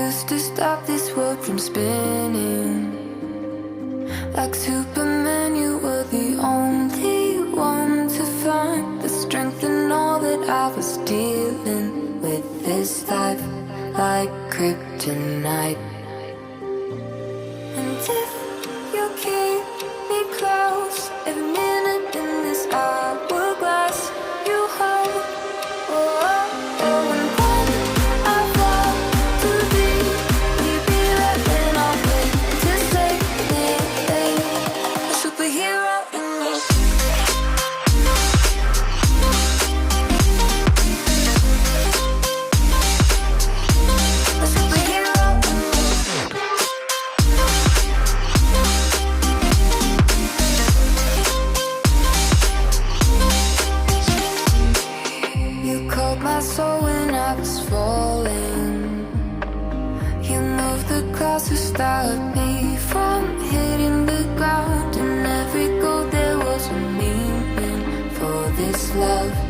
used to stop this world from spinning. Like Superman, you were the only one to find the strength in all that I was dealing with. This life like kryptonite. And if you keep me close, every minute in this hourglass you hold. Oh, oh, oh, and when I fall to be, we be right then I'll wait to say a superhero in me. A superhero in me. You called my soul when I was falling. You moved the clouds to stop me from hitting the ground. In every goal there was a meaning for this love.